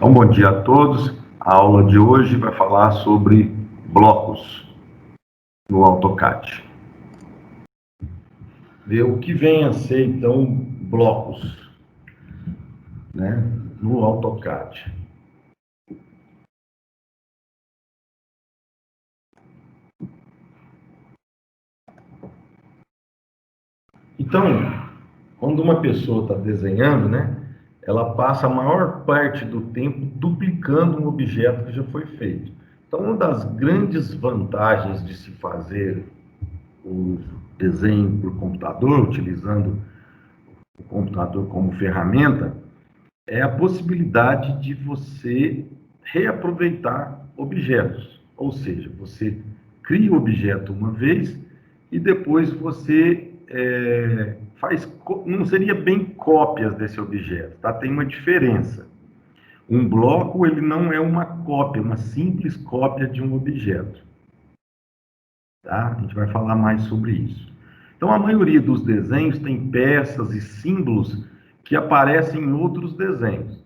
Então, bom dia a todos. A aula de hoje vai falar sobre blocos no AutoCAD. Ver o que vem a ser, então, blocos, né, no AutoCAD. Então, quando uma pessoa está desenhando, né, ela passa a maior parte do tempo duplicando um objeto que já foi feito. Então, uma das grandes vantagens de se fazer o desenho por computador, utilizando o computador como ferramenta, é a possibilidade de você reaproveitar objetos. Ou seja, você cria o objeto uma vez e depois você não seria bem cópias desse objeto, tá? Tem uma diferença. Um bloco, ele não é uma cópia, uma simples cópia de um objeto. Tá? A gente vai falar mais sobre isso. Então, a maioria dos desenhos tem peças e símbolos que aparecem em outros desenhos.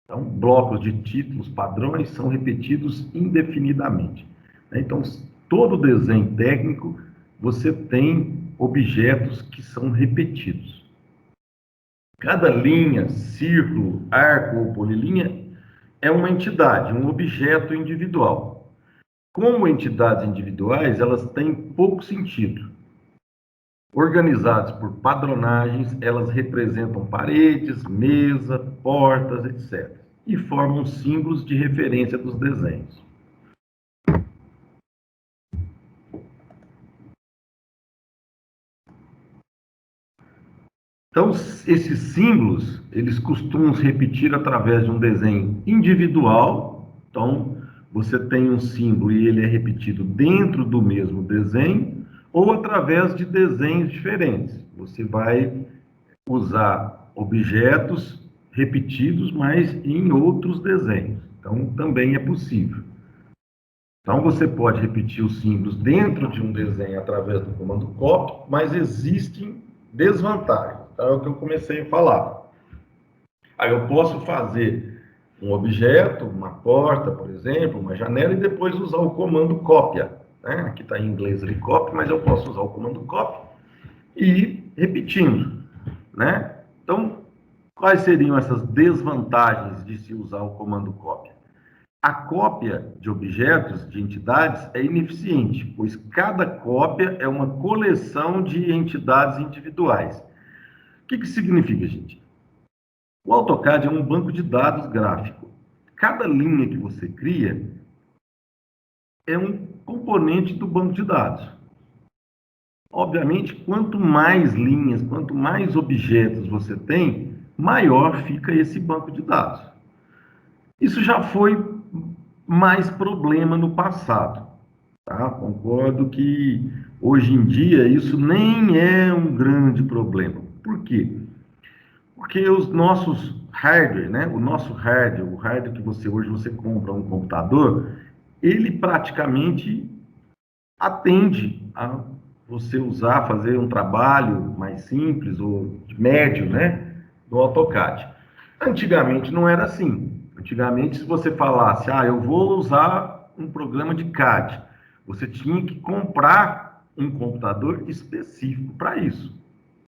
Então, blocos de títulos padrões são repetidos indefinidamente. Então, todo desenho técnico, você tem objetos que são repetidos. Cada linha, círculo, arco ou polilinha é uma entidade, um objeto individual. Como entidades individuais, elas têm pouco sentido. Organizadas por padronagens, elas representam paredes, mesa, portas, etc. E formam símbolos de referência dos desenhos. Então, esses símbolos, eles costumam se repetir através de um desenho individual. Então, você tem um símbolo e ele é repetido dentro do mesmo desenho, ou através de desenhos diferentes. Você vai usar objetos repetidos, mas em outros desenhos. Então, também é possível. Então, você pode repetir os símbolos dentro de um desenho através do comando copy, mas existem desvantagens. Então, é o que eu comecei a falar. Aí eu posso fazer um objeto, uma porta, por exemplo, uma janela, e depois usar o comando cópia. Né? Aqui está em inglês ali copy, mas eu posso usar o comando copy e ir repetindo. Né? Então, quais seriam essas desvantagens de se usar o comando cópia? A cópia de objetos, de entidades, é ineficiente, pois cada cópia é uma coleção de entidades individuais. O que significa, gente? O AutoCAD é um banco de dados gráfico. Cada linha que você cria é um componente do banco de dados. Obviamente, quanto mais linhas, quanto mais objetos você tem, maior fica esse banco de dados. Isso já foi mais problema no passado. Tá? Concordo que hoje em dia isso nem é um grande problema. Por quê? Porque os nossos hardware, né? O nosso hardware, o hardware que hoje você compra um computador, ele praticamente atende a você usar, fazer um trabalho mais simples ou médio, né? No AutoCAD. Antigamente não era assim. Antigamente, se você falasse, eu vou usar um programa de CAD, você tinha que comprar um computador específico para isso,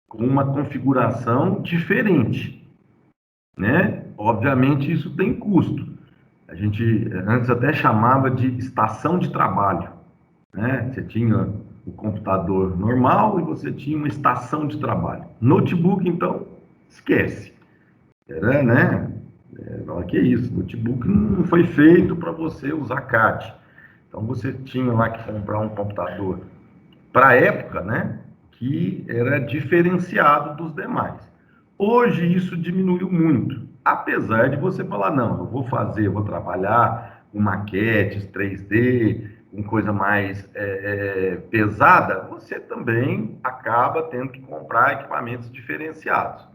com uma configuração diferente, né? Obviamente, isso tem custo. A gente antes até chamava de estação de trabalho, né? Você tinha o computador normal e você tinha uma estação de trabalho. Notebook, então, esquece. Era, né? Olha que isso, notebook não foi feito para você usar CAD. Então você tinha lá que comprar um computador para a época, né? Que era diferenciado dos demais. Hoje isso diminuiu muito, apesar de você falar, não, eu vou trabalhar com maquetes 3D, com coisa mais pesada, você também acaba tendo que comprar equipamentos diferenciados,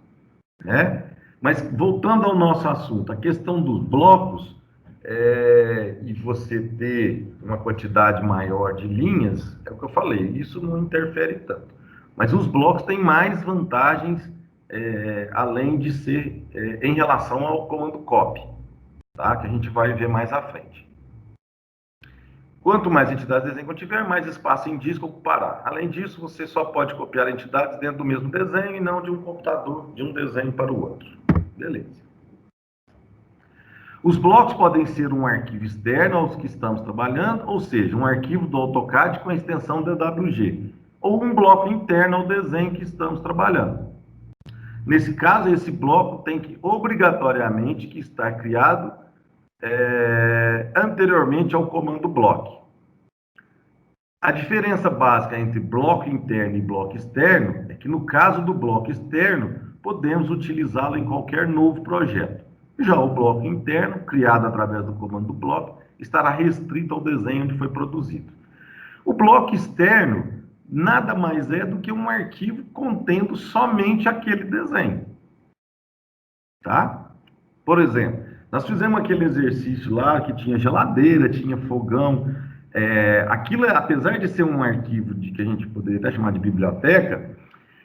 né? Mas voltando ao nosso assunto, a questão dos blocos, e você ter uma quantidade maior de linhas, é o que eu falei, isso não interfere tanto. Mas os blocos têm mais vantagens, além de ser em relação ao comando copy. tá? Que a gente vai ver mais à frente. Quanto mais entidades de desenho tiver, mais espaço em disco ocupará. Além disso, você só pode copiar entidades dentro do mesmo desenho e não de um computador, de um desenho para o outro. Beleza. Os blocos podem ser um arquivo externo aos que estamos trabalhando, ou seja, um arquivo do AutoCAD com a extensão DWG, ou um bloco interno ao desenho que estamos trabalhando. Nesse caso, esse bloco tem que obrigatoriamente que estar criado anteriormente ao comando block. A diferença básica entre bloco interno e bloco externo é que no caso do bloco externo, podemos utilizá-lo em qualquer novo projeto. Já o bloco interno, criado através do comando block, estará restrito ao desenho onde foi produzido. O bloco externo nada mais é do que um arquivo contendo somente aquele desenho. Tá? Por exemplo, nós fizemos aquele exercício lá que tinha geladeira, tinha fogão. Aquilo, apesar de ser um arquivo que a gente poderia até chamar de biblioteca,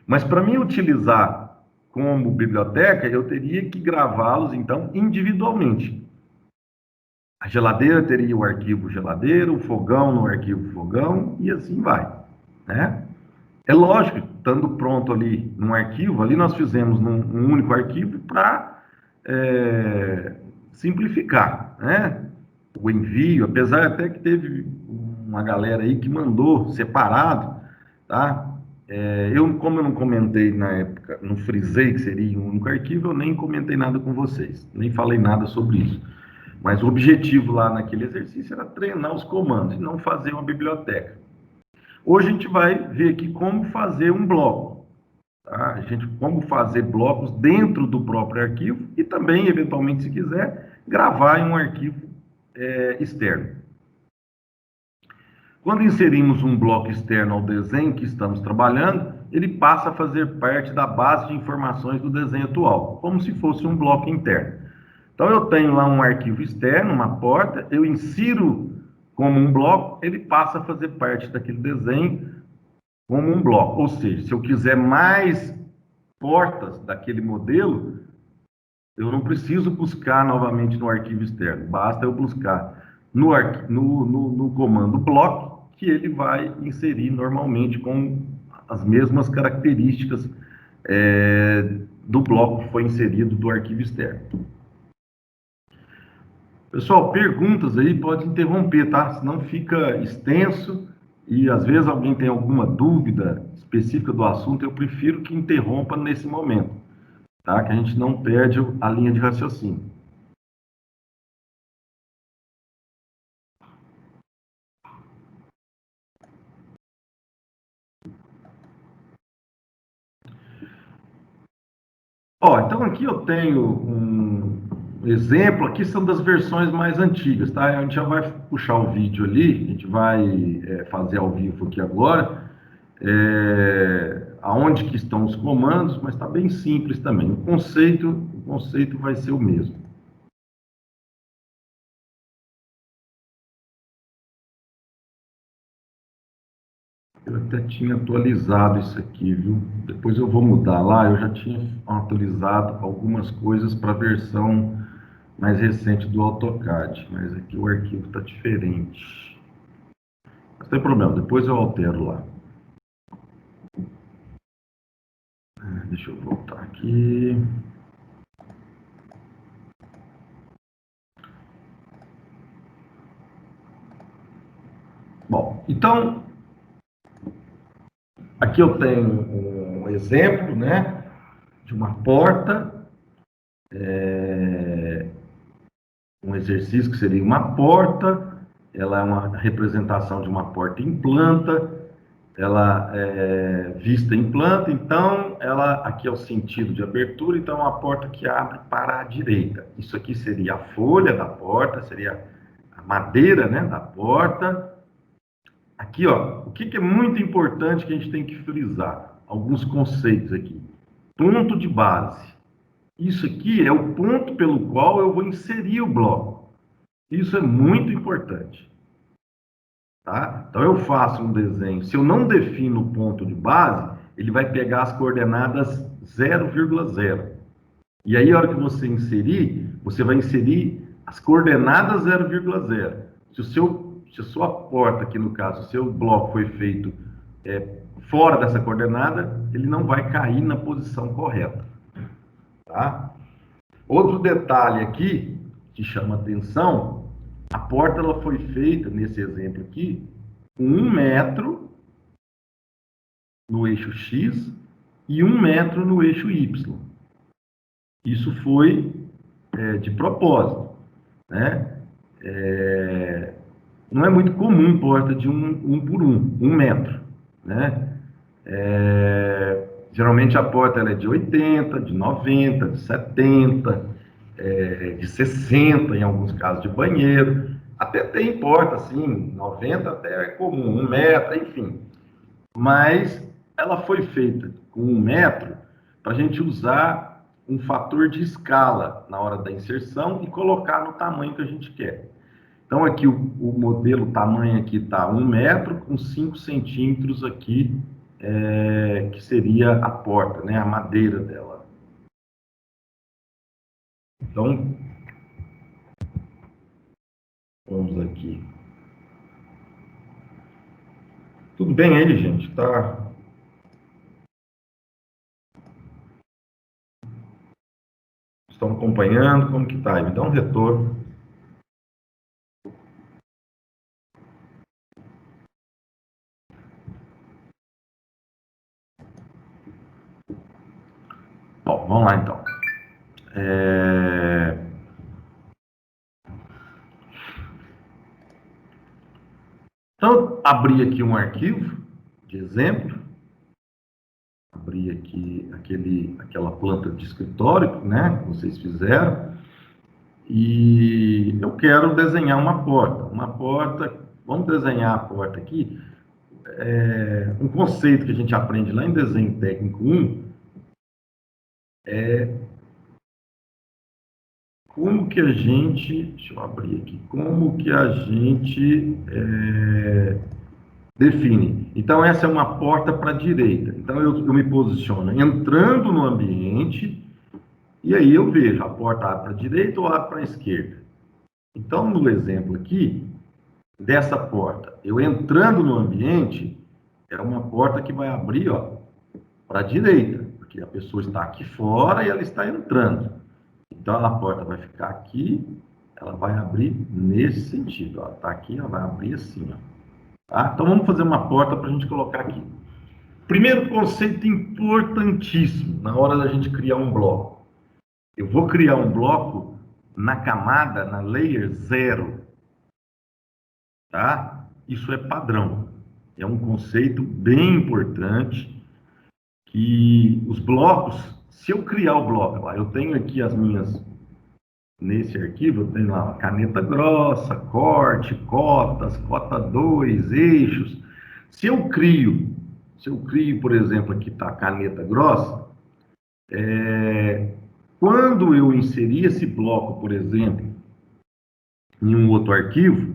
mas para mim utilizar como biblioteca, eu teria que gravá-los, então, individualmente. A geladeira teria o arquivo geladeira, o fogão no arquivo fogão, e assim vai, né? É lógico, estando pronto ali num arquivo, ali nós fizemos num único arquivo para simplificar, né? O envio, apesar até que teve uma galera aí que mandou separado, tá? Como eu não comentei na época, não frisei que seria um único arquivo, eu nem comentei nada com vocês, nem falei nada sobre isso. Mas o objetivo lá naquele exercício era treinar os comandos e não fazer uma biblioteca. Hoje a gente vai ver aqui como fazer um bloco, tá? Como fazer blocos dentro do próprio arquivo e também, eventualmente, se quiser, gravar em um arquivo externo. Quando inserimos um bloco externo ao desenho que estamos trabalhando, ele passa a fazer parte da base de informações do desenho atual, como se fosse um bloco interno. Então, eu tenho lá um arquivo externo, uma porta, eu insiro como um bloco, ele passa a fazer parte daquele desenho como um bloco. Ou seja, se eu quiser mais portas daquele modelo, eu não preciso buscar novamente no arquivo externo, basta eu buscar no comando block, que ele vai inserir normalmente com as mesmas características do bloco que foi inserido do arquivo externo. Pessoal, perguntas aí, pode interromper, tá? Senão fica extenso e às vezes alguém tem alguma dúvida específica do assunto, eu prefiro que interrompa nesse momento, tá? Que a gente não perde a linha de raciocínio. Então aqui eu tenho um exemplo, aqui são das versões mais antigas, tá? A gente já vai puxar o vídeo ali, a gente vai fazer ao vivo aqui agora, aonde que estão os comandos, mas está bem simples também. O conceito vai ser o mesmo. Eu até tinha atualizado isso aqui, viu? Depois eu vou mudar lá, eu já tinha atualizado algumas coisas para a versão mais recente do AutoCAD, mas aqui o arquivo está diferente. Não tem problema, depois eu altero lá. Deixa eu voltar aqui. Bom, então, aqui eu tenho um exemplo, né, de uma porta, um exercício que seria uma porta, ela é uma representação de uma porta em planta, ela é vista em planta, então, aqui é o sentido de abertura, então é uma porta que abre para a direita. Isso aqui seria a folha da porta, seria a madeira, né, da porta. Aqui, ó, o que é muito importante que a gente tem que frisar? Alguns conceitos aqui. Ponto de base. Isso aqui é o ponto pelo qual eu vou inserir o bloco. Isso é muito importante. Tá? Então, eu faço um desenho. Se eu não defino o ponto de base, ele vai pegar as coordenadas 0,0. E aí, a hora que você inserir, você vai inserir as coordenadas 0,0. Se a sua porta, aqui no caso, o seu bloco foi feito fora dessa coordenada, ele não vai cair na posição correta. Tá? Outro detalhe aqui que chama atenção, a porta ela foi feita, nesse exemplo aqui, com 1 metro no eixo X e 1 metro no eixo Y. Isso foi de propósito, né? Não é muito comum porta de 1 por 1 metro, né? Geralmente a porta ela é de 80, de 90, de 70, de 60 em alguns casos de banheiro. Até tem porta assim, 90 até é comum, 1 metro, enfim. Mas ela foi feita com 1 metro para a gente usar um fator de escala na hora da inserção e colocar no tamanho que a gente quer. Então aqui o modelo, o tamanho aqui está 1 metro com 5 centímetros aqui, que seria a porta, né, a madeira dela. Então, vamos aqui. Tudo bem aí, gente? Tá? Estão acompanhando? Como que tá? Me dá um retorno. Bom, vamos lá então. Então, abri aqui um arquivo de exemplo. Abri aqui aquela planta de escritório, né, que vocês fizeram. E eu quero desenhar uma porta. Vamos desenhar a porta aqui. Um conceito que a gente aprende lá em Desenho Técnico 1 é como que a gente... Deixa eu abrir aqui. Como que a gente define. Então, essa é uma porta para a direita. Então, eu me posiciono entrando no ambiente e aí eu vejo a porta abre para a direita ou abre para a esquerda. Então, no exemplo aqui, dessa porta, eu entrando no ambiente, é uma porta que vai abrir para a direita, porque a pessoa está aqui fora e ela está entrando. Então, a porta vai ficar aqui, ela vai abrir nesse sentido. Está aqui, ela vai abrir assim. Tá? Então, vamos fazer uma porta para a gente colocar aqui. Primeiro conceito importantíssimo na hora da gente criar um bloco. Eu vou criar um bloco na camada, na layer 0. Tá? Isso é padrão. É um conceito bem importante que os blocos, se eu criar o bloco lá, eu tenho aqui as minhas, nesse arquivo, eu tenho lá uma caneta grossa, corte, cotas, cota 2, eixos. Se eu crio, por exemplo, aqui está a caneta grossa, quando eu inserir esse bloco, por exemplo, em um outro arquivo,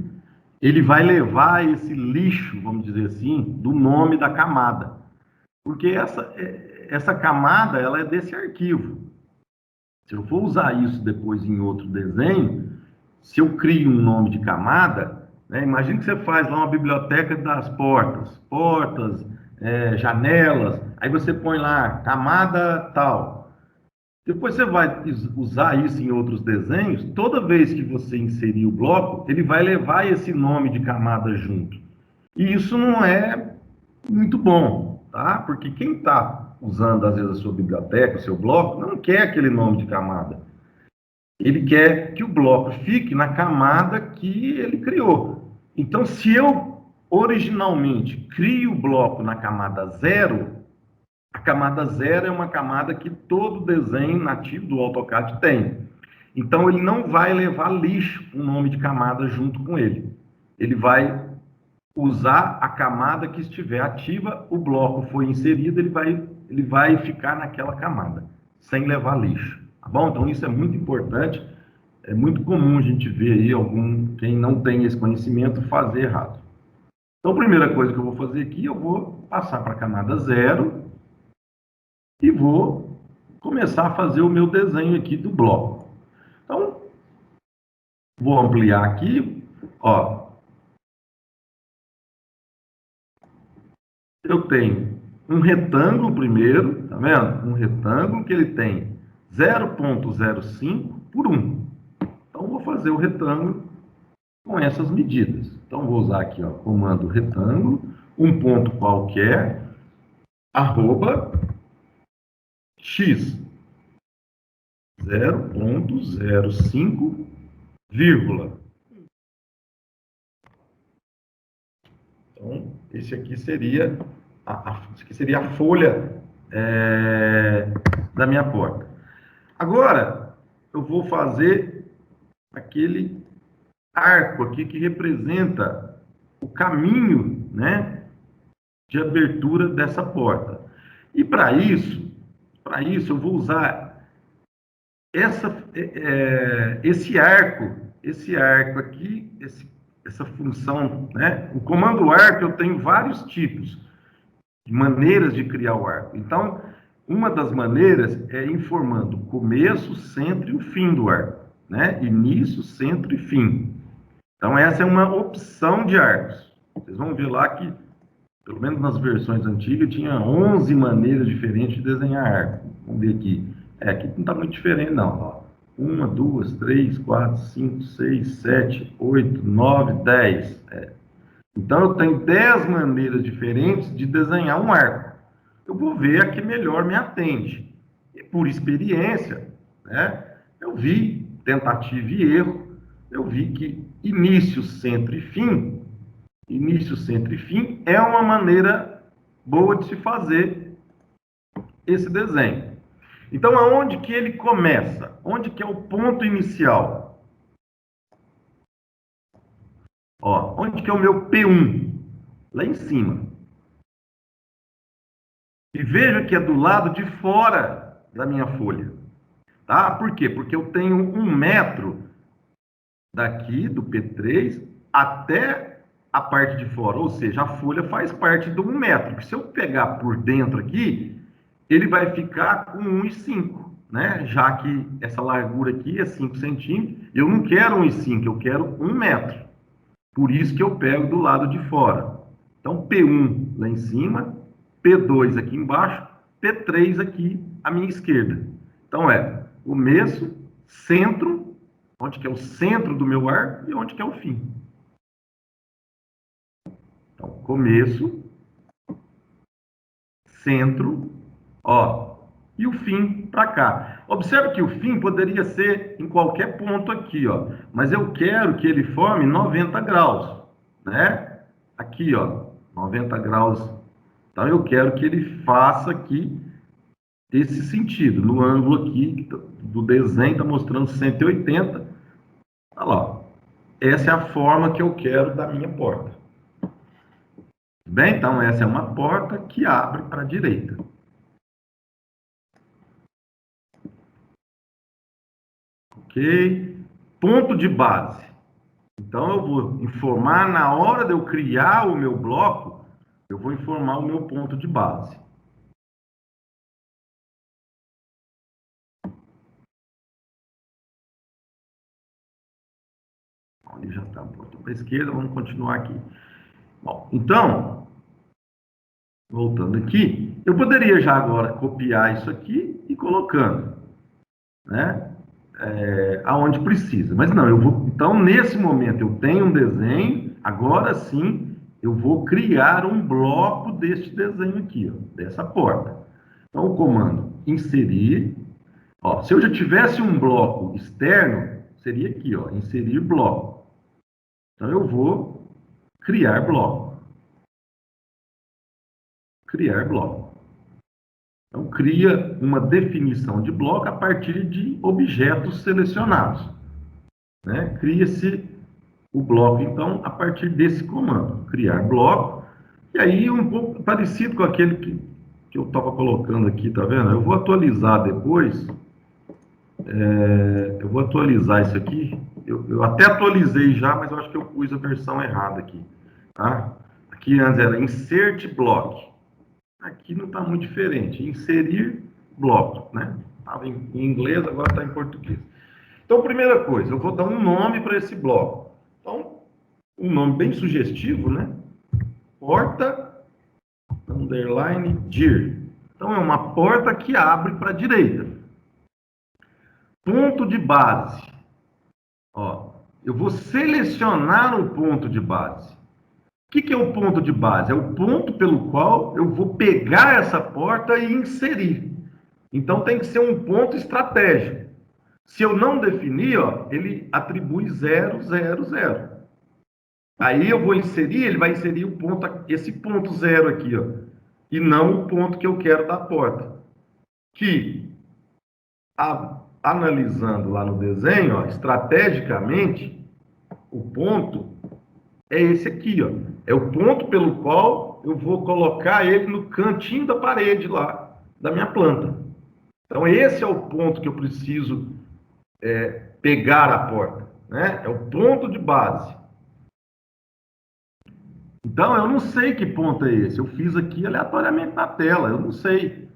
ele vai levar esse lixo, vamos dizer assim, do nome da camada. Porque essa camada, ela é desse arquivo. Se eu for usar isso depois em outro desenho, se eu crio um nome de camada, né, imagine que você faz lá uma biblioteca das portas, janelas, aí você põe lá camada tal. Depois você vai usar isso em outros desenhos, toda vez que você inserir o bloco, ele vai levar esse nome de camada junto. E isso não é muito bom, tá? Porque quem está usando, às vezes, a sua biblioteca, o seu bloco, não quer aquele nome de camada. Ele quer que o bloco fique na camada que ele criou. Então, se eu originalmente crio o bloco na camada 0, a camada 0 é uma camada que todo desenho nativo do AutoCAD tem. Então, ele não vai levar lixo, um nome de camada junto com ele. Ele vai usar a camada que estiver ativa, o bloco foi inserido, ele vai ficar naquela camada, sem levar lixo. Tá bom? Então, isso é muito importante. É muito comum a gente ver aí quem não tem esse conhecimento fazer errado. Então, a primeira coisa que eu vou fazer aqui, eu vou passar para a camada 0 e vou começar a fazer o meu desenho aqui do bloco. Então, Vou ampliar aqui, ó. Eu tenho um retângulo primeiro, tá vendo? Um retângulo que ele tem 0,05 por 1. Então, vou fazer o retângulo com essas medidas. Então, vou usar aqui, ó, comando retângulo, um ponto qualquer, arroba, x, 0,05, vírgula. Então, esse aqui seria a folha da minha porta. Agora, eu vou fazer aquele arco aqui que representa o caminho, né, de abertura dessa porta. E para isso eu vou usar esse arco aqui, essa função, né? O comando arco eu tenho vários tipos de maneiras de criar o arco. Então, uma das maneiras é informando o começo, centro e o fim do arco, né? Início, centro e fim. Então, essa é uma opção de arcos. Vocês vão ver lá que, pelo menos nas versões antigas, tinha 11 maneiras diferentes de desenhar arco. Vamos ver aqui. Aqui não está muito diferente, não. Ó. 1, 2, 3, 4, 5, 6, 7, 8, 9, 10. Então, eu tenho 10 maneiras diferentes de desenhar um arco. Eu vou ver a que melhor me atende. E por experiência, né, eu vi tentativa e erro, eu vi que início, centro e fim é uma maneira boa de se fazer esse desenho. Então, aonde que ele começa? Onde que é o ponto inicial? Ó, onde que é o meu P1? Lá em cima. E veja que é do lado de fora da minha folha. Tá? Por quê? Porque eu tenho 1 metro daqui, do P3, até a parte de fora. Ou seja, a folha faz parte do 1 metro. Se eu pegar por dentro aqui, ele vai ficar com 1,5, né? Já que essa largura aqui é 5 centímetros, eu não quero 1,5, eu quero 1 metro. Por isso que eu pego do lado de fora. Então, P1 lá em cima, P2 aqui embaixo, P3 aqui à minha esquerda. Então, começo, centro, onde que é o centro do meu arco e onde que é o fim. Então, começo, centro, ó, e o fim para cá. Observe que o fim poderia ser em qualquer ponto aqui, ó, mas eu quero que ele forme 90 graus, né? Aqui, ó, 90 graus. Então, eu quero que ele faça aqui esse sentido. No ângulo aqui do desenho está mostrando 180. Olha lá, ó. Essa é a forma que eu quero da minha porta. Bem, então essa é uma porta que abre para a direita. Ok? Ponto de base. Então, eu vou informar, na hora de eu criar o meu bloco, eu vou informar o meu ponto de base. Ali já está um pouco para a esquerda, vamos continuar aqui. Bom, então, voltando aqui, eu poderia já agora copiar isso aqui e colocando, né? Aonde precisa. Mas não, eu vou. Então, nesse momento, eu tenho um desenho, agora sim, eu vou criar um bloco deste desenho aqui, ó, dessa porta. Então, o comando inserir. Ó, se eu já tivesse um bloco externo, seria aqui, ó, inserir bloco. Então, eu vou criar bloco. Criar bloco. Então, cria uma definição de bloco a partir de objetos selecionados. Né? Cria-se o bloco, então, a partir desse comando, criar bloco. E aí, um pouco parecido com aquele que eu estava colocando aqui, tá vendo? Eu vou atualizar depois. Eu vou atualizar isso aqui. Eu até atualizei já, mas eu acho que eu pus a versão errada aqui. Tá? Aqui antes era insert block. Aqui não está muito diferente. Inserir bloco, né? Estava em inglês, agora está em português. Então, primeira coisa, eu vou dar um nome para esse bloco. Então, um nome bem sugestivo, né? Porta, underline, dir. Então, é uma porta que abre para a direita. Ponto de base. Ó, eu vou selecionar o ponto de base. O que é o ponto de base? É o ponto pelo qual eu vou pegar essa porta e inserir. Então, tem que ser um ponto estratégico. Se eu não definir, ó, ele atribui 0, 0, 0. Aí eu vou inserir, ele vai inserir o ponto, esse ponto 0 aqui, ó, e não o ponto que eu quero da porta. Que, analisando lá no desenho, ó, estrategicamente, o ponto é esse aqui, ó. É o ponto pelo qual eu vou colocar ele no cantinho da parede lá, da minha planta. Então, esse é o ponto que eu preciso pegar a porta, né? É o ponto de base. Então, eu não sei que ponto é esse. Eu fiz aqui aleatoriamente na tela, eu não sei.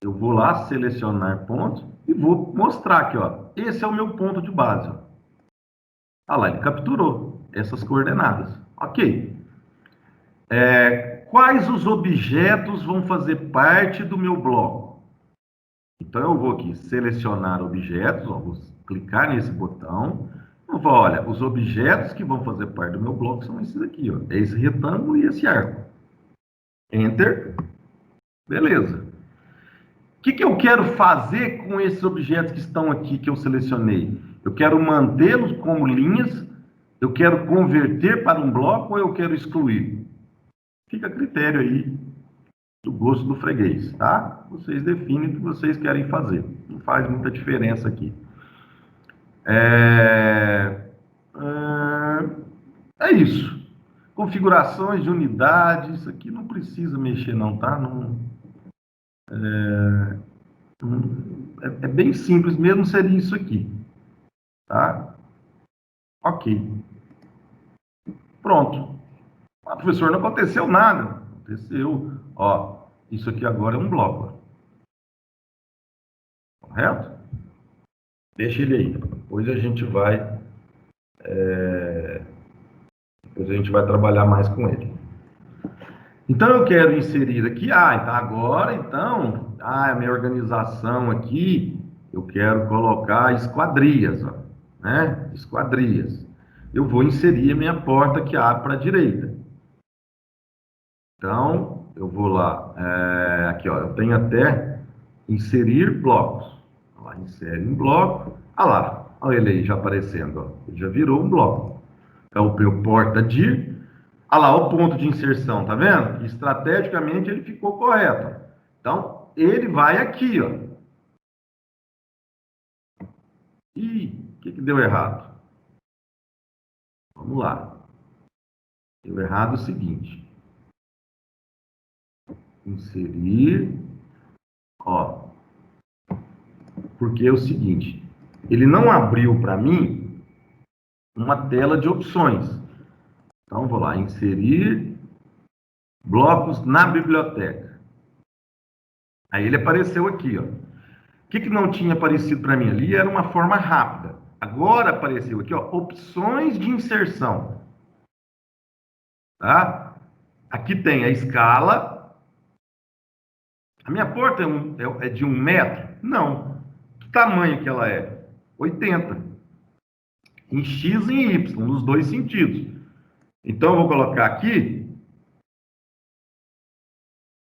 Eu vou lá selecionar pontos e vou mostrar aqui, ó. Esse é o meu ponto de base, ó. Ah lá, ele capturou essas coordenadas. Ok. Quais os objetos vão fazer parte do meu bloco? Então, eu vou aqui selecionar objetos, ó, vou clicar nesse botão. Eu vou, olha, os objetos que vão fazer parte do meu bloco são esses aqui, ó. É esse retângulo e esse arco. Enter. Beleza. O que eu quero fazer com esses objetos que estão aqui, que eu selecionei? Eu quero mantê-los como linhas, eu quero converter para um bloco ou eu quero excluir? Fica a critério aí do gosto do freguês, tá? Vocês definem o que vocês querem fazer. Não faz muita diferença aqui. É isso. Configurações de unidade, isso aqui não precisa mexer não, tá? É bem simples mesmo, seria isso aqui, tá? Ok. Pronto. Ah, professor, não aconteceu nada. Aconteceu. Ó, isso aqui agora é um bloco. Correto? Deixa ele aí. Depois a gente vai trabalhar mais com ele. Então, eu quero inserir aqui, então agora, a minha organização aqui, eu quero colocar esquadrias, ó, né? Esquadrias. Eu vou inserir a minha porta que abre para a direita. Então, eu vou lá, aqui, ó, eu tenho até inserir blocos. Lá, insere em bloco. Olha ele aí já aparecendo, ó. Ele já virou um bloco. Então, o meu porta dir. O ponto de inserção, tá vendo? Estrategicamente ele ficou correto. Então, ele vai aqui, ó. O que deu errado? Vamos lá. Deu errado o seguinte. Inserir, ó. Porque é o seguinte, ele não abriu para mim uma tela de opções. Então, vou lá, inserir blocos na biblioteca. Aí ele apareceu aqui, ó. O que não tinha aparecido para mim ali era uma forma rápida. Agora apareceu aqui, ó, opções de inserção. Tá? Aqui tem a escala. A minha porta é de 1 metro? Não. Que tamanho que ela é? 80. Em X e em Y, nos dois sentidos. Então, eu vou colocar aqui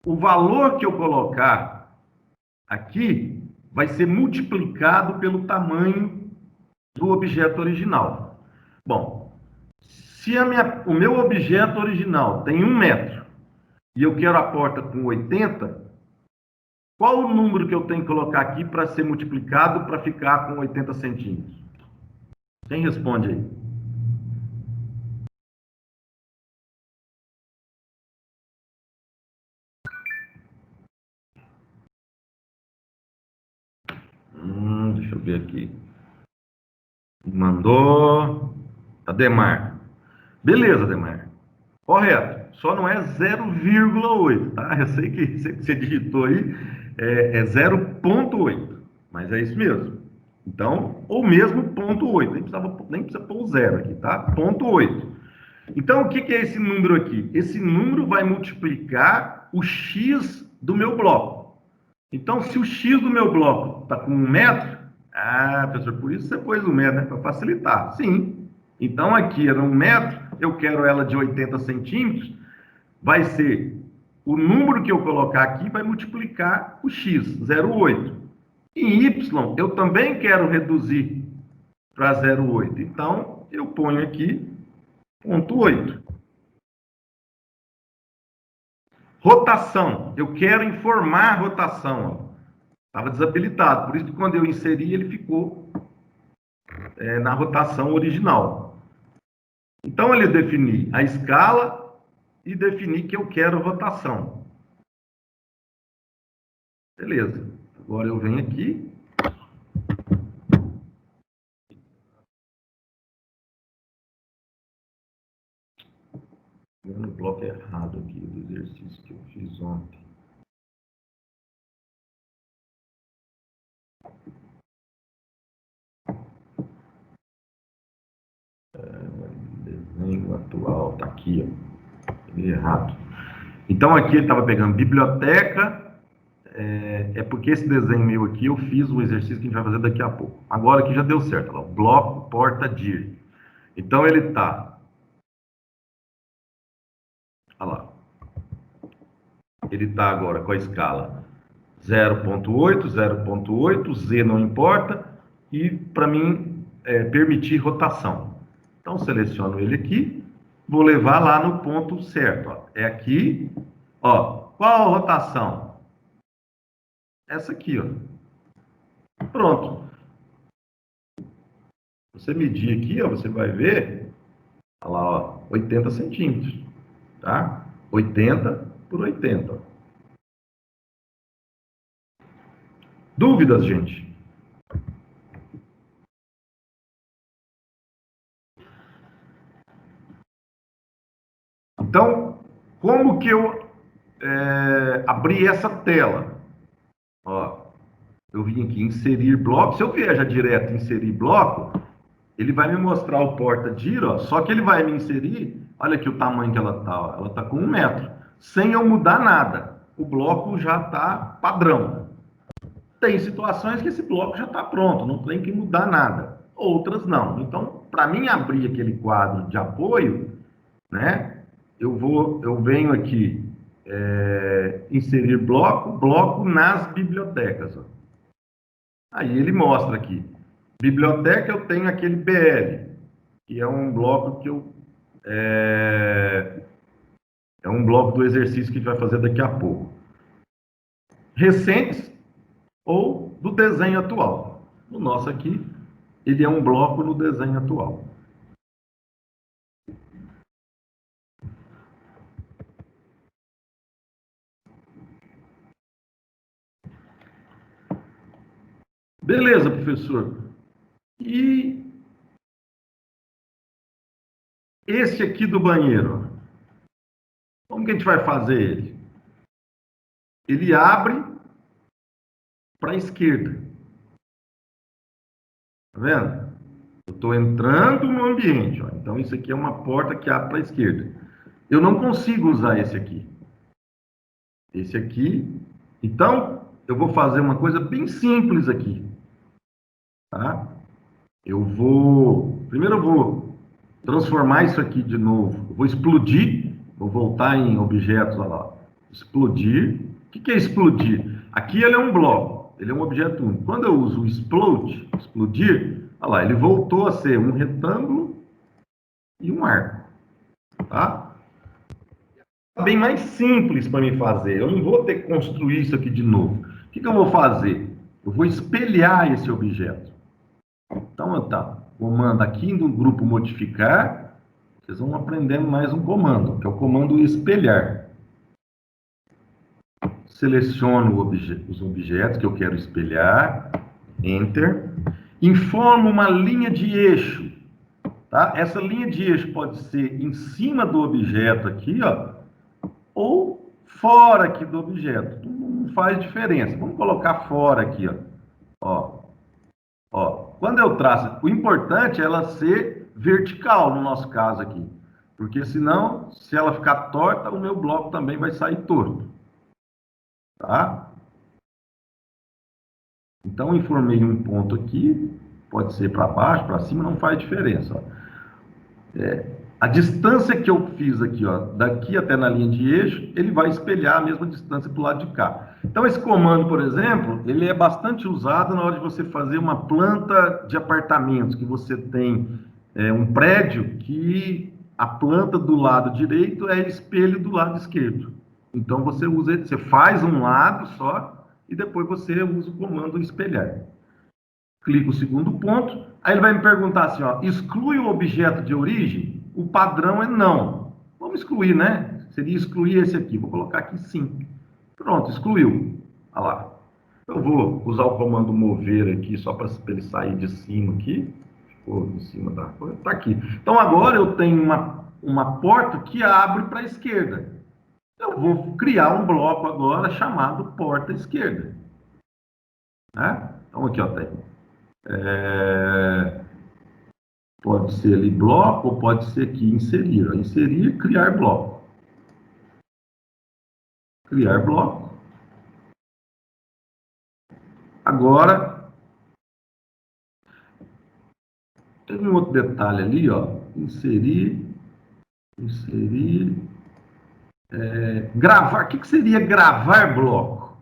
o valor que eu colocar aqui vai ser multiplicado pelo tamanho do objeto original. Bom, se o meu objeto original tem 1 metro e eu quero a porta com 80, qual o número que eu tenho que colocar aqui para ser multiplicado para ficar com 80 centímetros? Quem responde aí? Deixa eu ver aqui. Mandou. Ademar. Beleza, Ademar. Correto. Só não é 0,8, tá? Eu sei que você digitou aí, é 0,8. Mas é isso mesmo. Então, ou mesmo ponto 8, nem precisa pôr o zero aqui, tá? Ponto 8. Então, o que é esse número aqui? Esse número vai multiplicar o x do meu bloco. Então, se o x do meu bloco está com 1 metro, professor, por isso você pôs 1 metro, né? Para facilitar. Sim. Então, aqui era 1 metro, eu quero ela de 80 centímetros, vai ser o número que eu colocar aqui vai multiplicar o x, 0,8. Em y, eu também quero reduzir para 0,8. Então, eu ponho aqui 0,8. Rotação. Eu quero informar a rotação. Estava desabilitado. Por isso que quando eu inseri, ele ficou na rotação original. Então, ele defini a escala e defini que eu quero rotação. Beleza. Agora eu venho aqui. No bloco errado aqui do exercício que eu fiz ontem. Desenho atual, tá aqui, ó. Errado. Então aqui ele estava pegando biblioteca, porque esse desenho meu aqui eu fiz um exercício que a gente vai fazer daqui a pouco. Agora aqui já deu certo, ó, bloco, porta, dir. Então ele tá, olha lá, ele tá agora com a escala 0,8, 0,8, Z não importa, e para mim permitir rotação. Então seleciono ele aqui, vou levar lá no ponto certo, ó. É aqui, ó, qual a rotação? Essa aqui, ó. Pronto. Você medir aqui, ó, você vai ver, olha lá, ó, 80 centímetros, tá? 80 por 80. Ó. Dúvidas, gente? Então, como que eu abri essa tela? Ó, eu vim aqui inserir bloco. Se eu vier já direto inserir bloco, ele vai me mostrar o porta-dir, ó, só que ele vai me inserir, olha aqui o tamanho que ela tá, ó, ela tá com 1 metro, sem eu mudar nada. O bloco já tá padrão. Tem situações que esse bloco já está pronto, não tem que mudar nada. Outras não. Então, para mim abrir aquele quadro de apoio, né, eu venho aqui inserir bloco nas bibliotecas. Ó. Aí ele mostra aqui. Biblioteca eu tenho aquele BL, que é um bloco que é um bloco do exercício que a gente vai fazer daqui a pouco. Recentes ou do desenho atual. No nosso aqui, ele é um bloco no desenho atual. Beleza, professor. E esse aqui do banheiro, como que a gente vai fazer ele? Ele abre para a esquerda. Tá vendo? Eu estou entrando no ambiente. Ó. Então, isso aqui é uma porta que abre para a esquerda. Eu não consigo usar esse aqui. Esse aqui. Então, eu vou fazer uma coisa bem simples aqui. Tá? Primeiro eu vou transformar isso aqui de novo. Eu vou explodir. Vou voltar em objetos, olha lá. Explodir. O que é explodir? Aqui ele é um bloco. Ele é um objeto único. Quando eu uso o explode, explodir, olha lá, ele voltou a ser um retângulo e um arco. Tá? Bem mais simples para mim fazer. Eu não vou ter que construir isso aqui de novo. O que eu vou fazer? Eu vou espelhar esse objeto. Então, comando aqui no grupo modificar, vocês vão aprendendo mais um comando, que é o comando espelhar. Seleciono os objetos que eu quero espelhar, Enter. Informo uma linha de eixo. Tá? Essa linha de eixo pode ser em cima do objeto aqui, ó, ou fora aqui do objeto. Não faz diferença. Vamos colocar fora aqui, ó. Ó, quando eu traço, o importante é ela ser vertical, no nosso caso aqui. Porque senão, se ela ficar torta, o meu bloco também vai sair torto. Tá? Então, eu informei um ponto aqui, pode ser para baixo, para cima, não faz diferença. Ó. A distância que eu fiz aqui, ó, daqui até na linha de eixo, ele vai espelhar a mesma distância para o lado de cá. Então, esse comando, por exemplo, ele é bastante usado na hora de você fazer uma planta de apartamentos, que você tem um prédio que a planta do lado direito é espelho do lado esquerdo. Então, você faz um lado só e depois você usa o comando espelhar. Clico o segundo ponto, aí ele vai me perguntar assim, ó, exclui o objeto de origem? O padrão é não. Vamos excluir, né? Seria excluir esse aqui. Vou colocar aqui sim. Pronto, excluiu. Olha lá. Eu vou usar o comando mover aqui, só para ele sair de cima aqui. Ficou em cima da coisa. Está aqui. Então agora eu tenho uma porta que abre para a esquerda. Eu vou criar um bloco agora chamado porta esquerda. Né? Então aqui, ó, tem. Pode ser ali bloco ou pode ser aqui inserir. Inserir, criar bloco. Criar bloco. Agora, tem um outro detalhe ali, ó. Inserir, gravar. O que seria gravar bloco?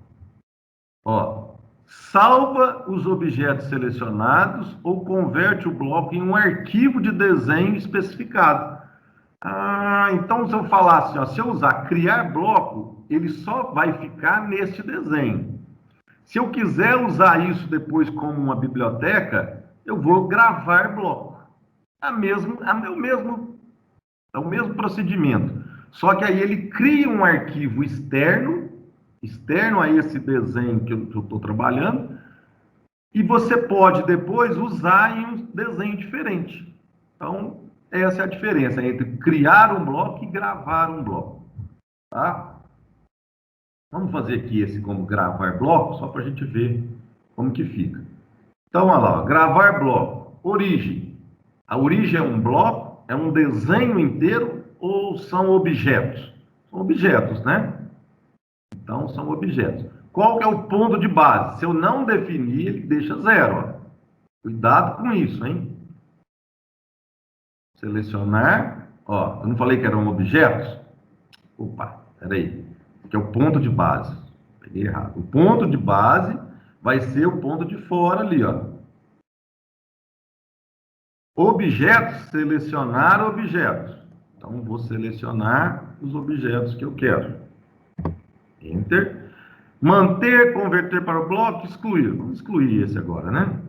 Ó, salva os objetos selecionados ou converte o bloco em um arquivo de desenho especificado. Ah, então se eu falar assim, ó, se eu usar criar bloco, ele só vai ficar neste desenho. Se eu quiser usar isso depois como uma biblioteca, eu vou gravar bloco. É o mesmo procedimento. Só que aí ele cria um arquivo externo a esse desenho que eu estou trabalhando, e você pode depois usar em um desenho diferente. Então, essa é a diferença entre criar um bloco e gravar um bloco. Tá? Vamos fazer aqui esse como gravar bloco, só para a gente ver como que fica. Então, olha lá, gravar bloco, origem. A origem é um bloco, é um desenho inteiro ou são objetos? São objetos, né? Então, são objetos. Qual que é o ponto de base? Se eu não definir, ele deixa zero. Ó. Cuidado com isso, hein? Selecionar. Ó, eu não falei que eram objetos? Opa, peraí. Aqui é o ponto de base. Peguei errado. O ponto de base vai ser o ponto de fora ali, ó. Objetos, selecionar objetos. Então, vou selecionar os objetos que eu quero. Enter. Manter, converter para o bloco, excluir. Vamos excluir esse agora, né?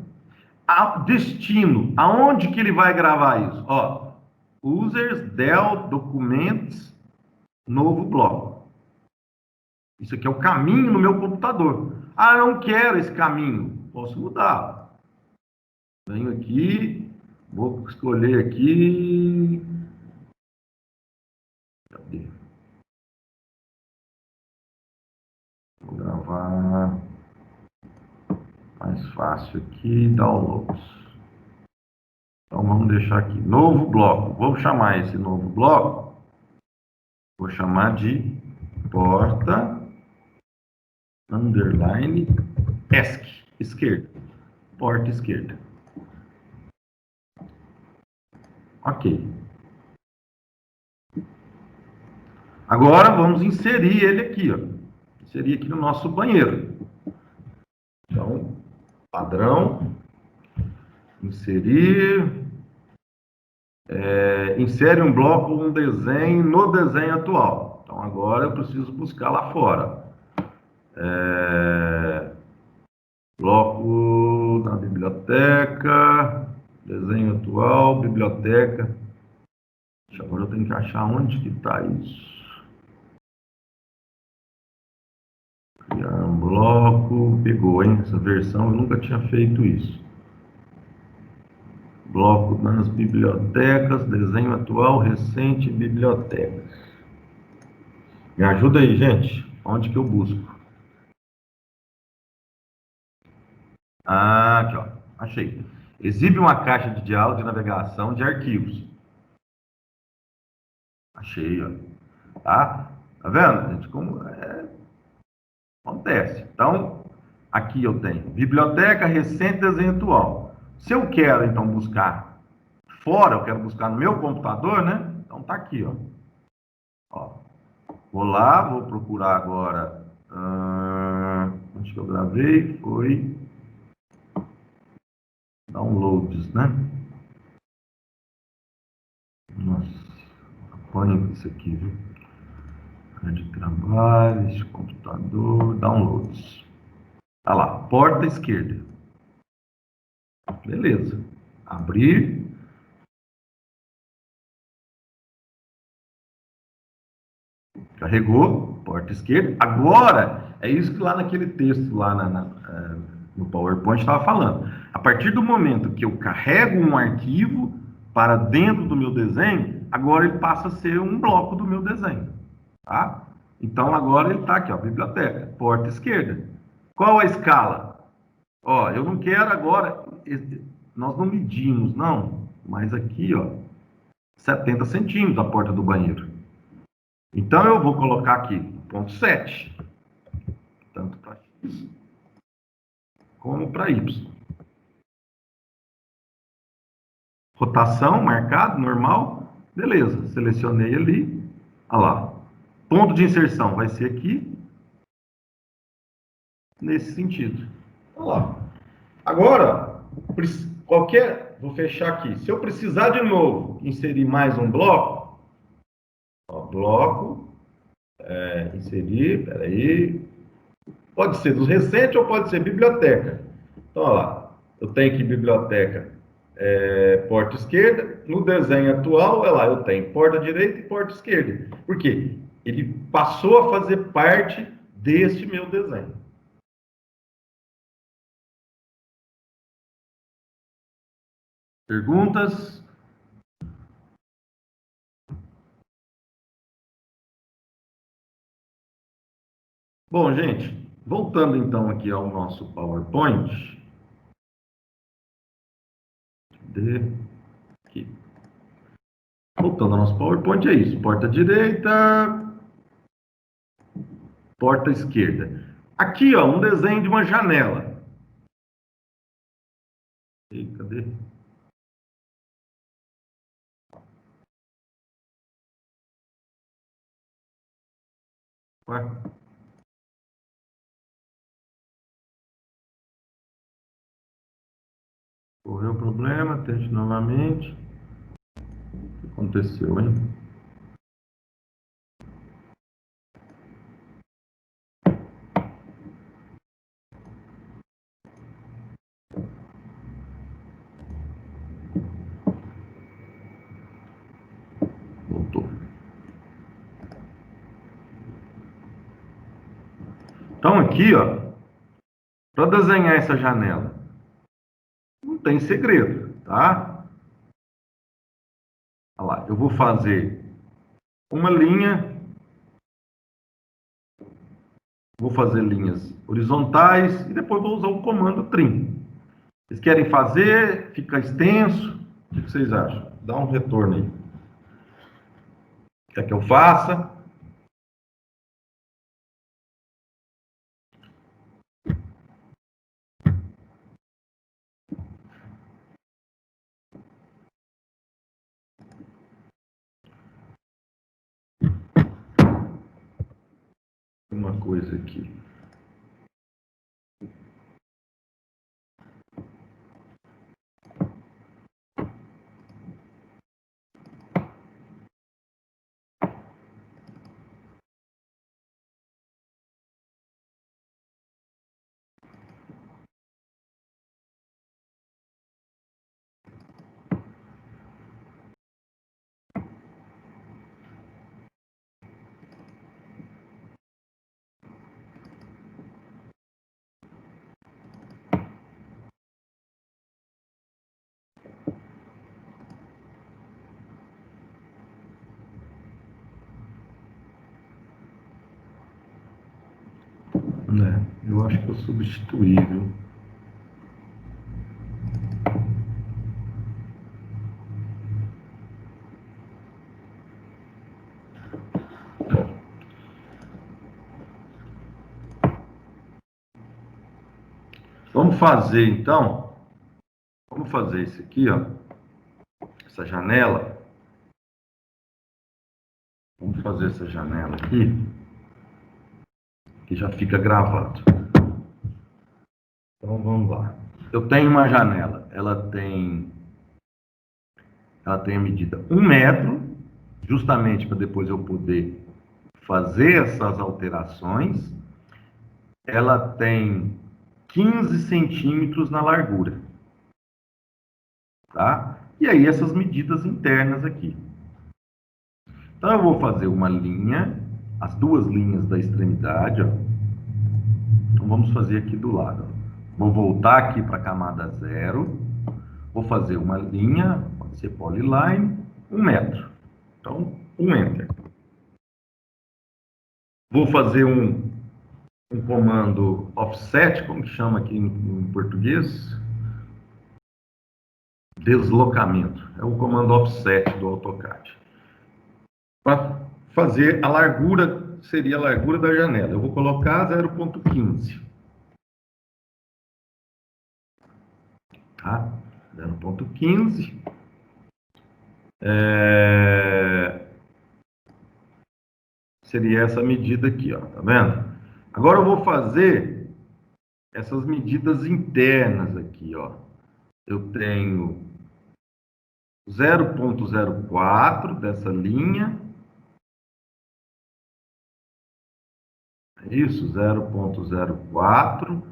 Destino. Aonde que ele vai gravar isso? Ó, users, del, documents, novo bloco. Isso aqui é o caminho no meu computador. Ah, eu não quero esse caminho. Posso mudar. Venho aqui, vou escolher aqui. Cadê? Vou gravar mais fácil aqui, downloads. Então vamos deixar aqui, novo bloco. Vou chamar esse novo bloco, vou chamar de porta underline ESC, esquerda. Porta esquerda. Ok. Agora vamos inserir ele aqui, ó. Inserir aqui no nosso banheiro. Então, padrão, inserir, insere um bloco ou um desenho no desenho atual. Então, agora eu preciso buscar lá fora. Bloco na biblioteca, desenho atual, biblioteca. Agora eu tenho que achar onde que está isso. Criar um bloco, pegou, hein? Essa versão eu nunca tinha feito isso. Bloco nas bibliotecas, desenho atual, recente, bibliotecas. Me ajuda aí, gente. Onde que eu busco? Ah, aqui, ó. Achei. Exibe uma caixa de diálogo de navegação de arquivos. Achei, ó. Tá? Tá vendo, gente? Como acontece. Então, aqui eu tenho biblioteca recente desenho atual. Se eu quero, então, buscar fora, eu quero buscar no meu computador, né? Então, tá aqui, ó. Ó, vou lá, vou procurar agora. Onde que eu gravei? Foi downloads, né? Nossa, apanho isso aqui, viu? Área de trabalhos, computador, downloads. Tá lá, porta esquerda. Beleza. Abrir. Carregou, porta esquerda. Agora, é isso que lá naquele texto, lá no PowerPoint, estava falando. A partir do momento que eu carrego um arquivo para dentro do meu desenho, agora ele passa a ser um bloco do meu desenho. Tá? Então, agora ele está aqui, ó, biblioteca, porta esquerda. Qual a escala? Ó, eu não quero agora, nós não medimos, não, mas aqui, ó, 70 centímetros a porta do banheiro. Então, eu vou colocar aqui, ponto 7, tanto para X como para Y. Rotação, marcado, normal, beleza, selecionei ali, olha lá. Ponto de inserção vai ser aqui, nesse sentido. Olha lá. Agora, vou fechar aqui. Se eu precisar de novo inserir mais um bloco, ó, bloco, inserir, peraí, pode ser dos recentes ou pode ser biblioteca. Então, olha lá, eu tenho aqui biblioteca, porta esquerda. No desenho atual, olha lá, eu tenho porta direita e porta esquerda. Por quê? Ele passou a fazer parte deste meu desenho. Perguntas? Bom, gente, voltando então aqui ao nosso PowerPoint, aqui. Voltando ao nosso PowerPoint, é isso. Porta direita, porta esquerda. Aqui, ó, um desenho de uma janela. E, cadê? Ué? Correu o problema, tente novamente. O que aconteceu, hein? Voltou. Então, aqui, ó, para desenhar essa janela, não tem segredo, tá? Olha lá, eu vou fazer uma linha, vou fazer linhas horizontais e depois vou usar o comando trim. Vocês querem fazer? Fica extenso? O que vocês acham? Dá um retorno aí. Quer que eu faça? Uma coisa aqui. Eu acho que eu substituí, viu? Vamos fazer, então, vamos fazer isso aqui, ó, essa janela. Vamos fazer essa janela aqui, que já fica gravado. Então, vamos lá. Eu tenho uma janela, ela tem a medida 1 metro, justamente para depois eu poder fazer essas alterações. Ela tem 15 centímetros na largura, tá? E aí essas medidas internas aqui. Então eu vou fazer uma linha, as duas linhas da extremidade, ó. Então vamos fazer aqui do lado, ó. Vou voltar aqui para a camada 0, vou fazer uma linha, pode ser polyline, 1 metro. Então, 1 enter. Vou fazer um comando offset, como que chama aqui em português? Deslocamento. É o comando offset do AutoCAD. Para fazer a largura, seria a largura da janela. Eu vou colocar 0,15. Tá? 0,15. Seria essa medida aqui, ó. Tá vendo? Agora eu vou fazer essas medidas internas aqui, ó. Eu tenho 0,04 dessa linha. É isso, 0,04.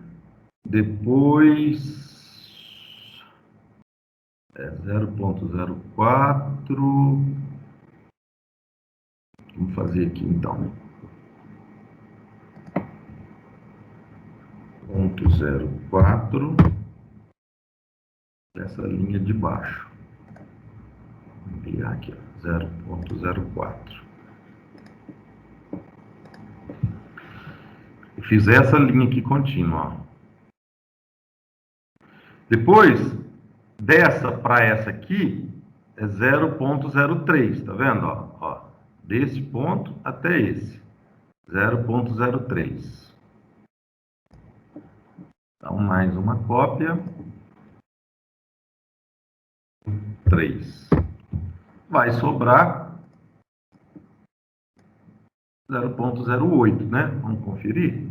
Depois 0,04. Vamos fazer aqui então. 0,04 dessa linha de baixo. Vou ampliar aqui, 0,04. Eu fiz essa linha aqui contínua, ó. Depois, dessa para essa aqui, é 0,03, tá vendo? Ó, desse ponto até esse, 0,03. Então, mais uma cópia. 3. Vai sobrar 0,08, né? Vamos conferir?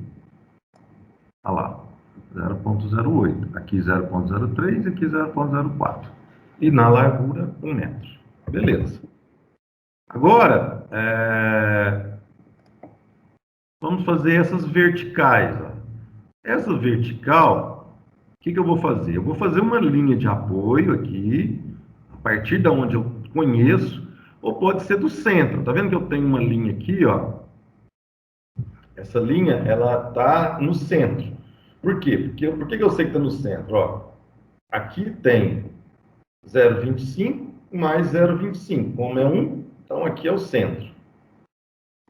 Olha lá, 0,08. Aqui 0,03, aqui 0,04. E na largura, 1 metro. Beleza. Agora, vamos fazer essas verticais, ó. Essa vertical, o que eu vou fazer? Eu vou fazer uma linha de apoio aqui, a partir da onde eu conheço, ou pode ser do centro. Tá vendo que eu tenho uma linha aqui, ó? Essa linha, ela tá no centro. Por quê? Por que eu sei que está no centro? Ó, aqui tem 0,25 mais 0,25. Como é 1, então aqui é o centro.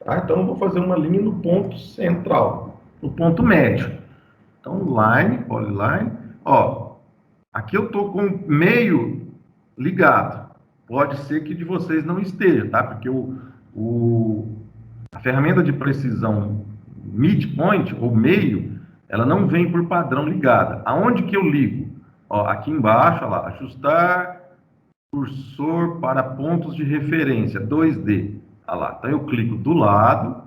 Tá? Então eu vou fazer uma linha no ponto central, no ponto médio. Então, line, polyline. Ó, aqui eu estou com meio ligado. Pode ser que de vocês não esteja, tá? Porque a ferramenta de precisão midpoint, ou meio, ela não vem por padrão ligada. Aonde que eu ligo? Ó, aqui embaixo, ó lá, ajustar cursor para pontos de referência, 2D. Ó lá, então eu clico do lado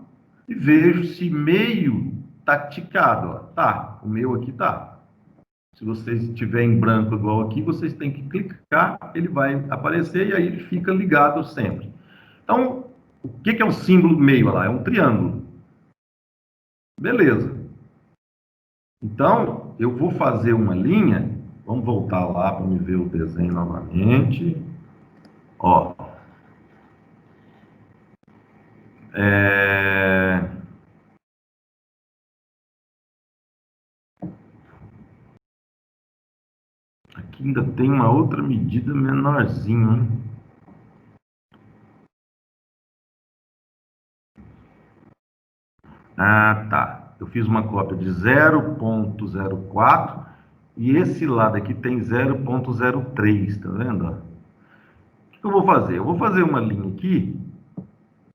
e vejo se meio está ticado. Ó. Tá, o meu aqui tá. Se vocês estiverem em branco igual aqui, vocês têm que clicar, ele vai aparecer e aí ele fica ligado sempre. Então, o que é o símbolo meio lá? É um triângulo. Beleza. Então, eu vou fazer uma linha. Vamos voltar lá para me ver o desenho novamente. Ó. Aqui ainda tem uma outra medida menorzinha, hein? Ah, tá. Eu fiz uma cópia de 0,04 e esse lado aqui tem 0,03, tá vendo? O que eu vou fazer? Eu vou fazer uma linha aqui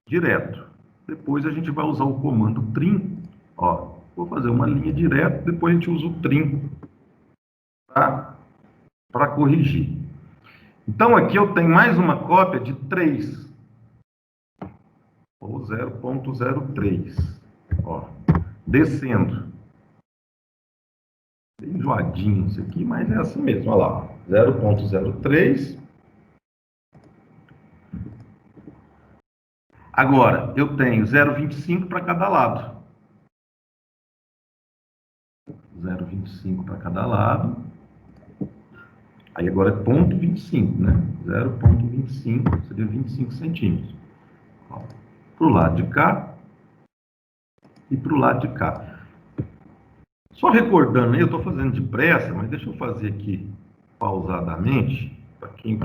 direto. Depois a gente vai usar o comando trim. Ó, vou fazer uma linha direto, depois a gente usa o trim. para corrigir. Então, aqui eu tenho mais uma cópia de 3, ou 0,03. Ó, descendo. Bem enjoadinho isso aqui, mas é assim mesmo. Olha lá, 0,03. Agora, eu tenho 0,25 para cada lado. 0,25 para cada lado. Aí agora é ponto 25, né? 0,25 seria 25 centímetros. Para o lado de cá e para o lado de cá. Só recordando, eu estou fazendo depressa, mas deixa eu fazer aqui pausadamente, para quem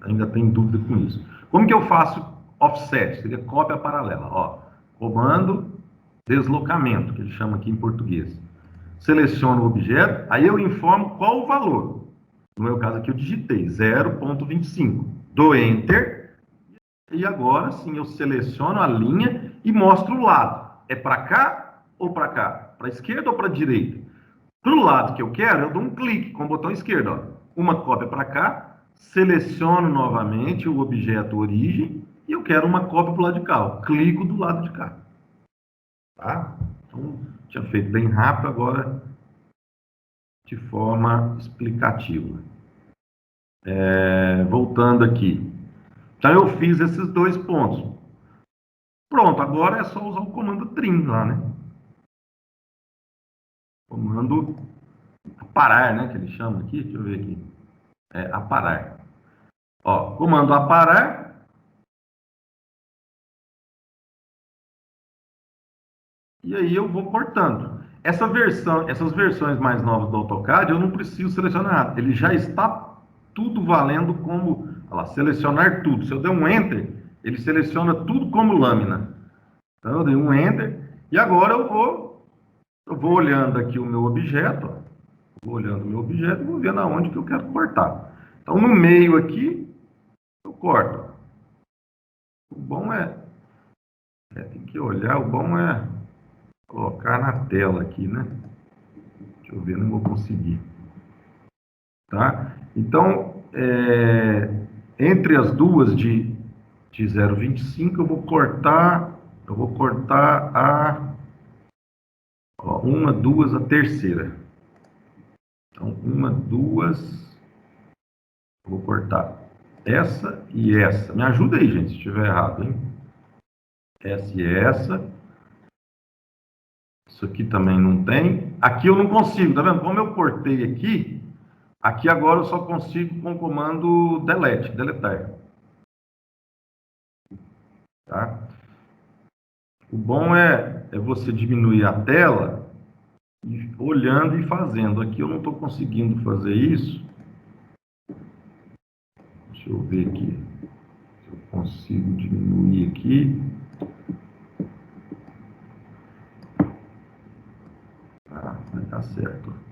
ainda tem dúvida com isso. Como que eu faço offset? Seria cópia paralela. Ó, comando deslocamento, que ele chama aqui em português. Seleciono o objeto, aí eu informo qual o valor. No meu caso aqui eu digitei 0,25. Dou Enter. E agora sim eu seleciono a linha e mostro o lado. É para cá ou para cá? Para a esquerda ou para a direita? Para o lado que eu quero, eu dou um clique com o botão esquerdo. Ó. Uma cópia para cá, seleciono novamente o objeto origem e eu quero uma cópia para o lado de cá. Ó. Clico do lado de cá. Tá? Então, tinha feito bem rápido, agora de forma explicativa. Voltando aqui. Então, eu fiz esses 2 pontos. Pronto, agora é só usar o comando trim lá, né? Comando aparar, né? Que ele chama aqui. Deixa eu ver aqui. Aparar. Ó, comando aparar. E aí eu vou cortando. Essas versões mais novas do AutoCAD, eu não preciso selecionar nada. Ele já está tudo valendo como, olha lá, selecionar tudo. Se eu der um Enter, ele seleciona tudo como lâmina. Então eu dei um Enter e agora eu vou olhando aqui o meu objeto, ó. Vou olhando o meu objeto e vou vendo aonde que eu quero cortar. Então no meio aqui eu corto. O bom tem que olhar, o bom é colocar na tela aqui, né? Deixa eu ver, não vou conseguir. Tá? Então, entre as duas de 0,25 eu vou cortar uma, duas, a terceira. Então, uma, duas, eu vou cortar essa e essa. Me ajuda aí, gente, se estiver errado, hein? Essa e essa. Isso aqui também não tem. Aqui eu não consigo, tá vendo? Como eu cortei aqui agora eu só consigo com o comando delete, deletar. Tá? O bom é você diminuir a tela olhando e fazendo. Aqui eu não estou conseguindo fazer isso. Deixa eu ver aqui se eu consigo diminuir aqui. Vai dar certo.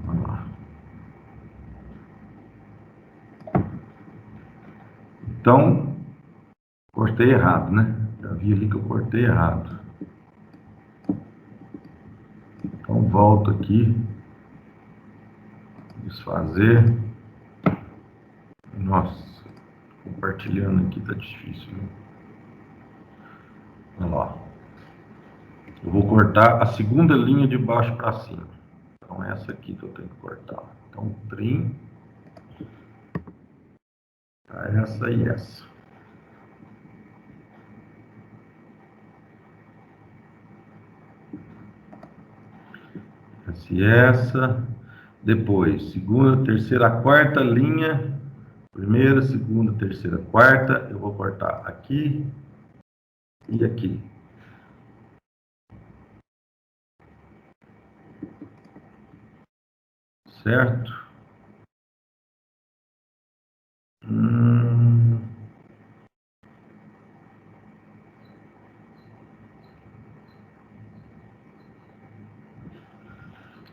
Vamos lá. Então, cortei errado, né? Já vi ali que eu cortei errado. Então, volto aqui. Desfazer. Nossa, compartilhando aqui tá difícil, né? Olha lá. Eu vou cortar a segunda linha de baixo para cima. Então, essa aqui que eu tenho que cortar. Então, trim. Tá, essa e essa. Essa e essa. Depois, segunda, terceira, quarta linha. Primeira, segunda, terceira, quarta. Eu vou cortar aqui e aqui. Certo?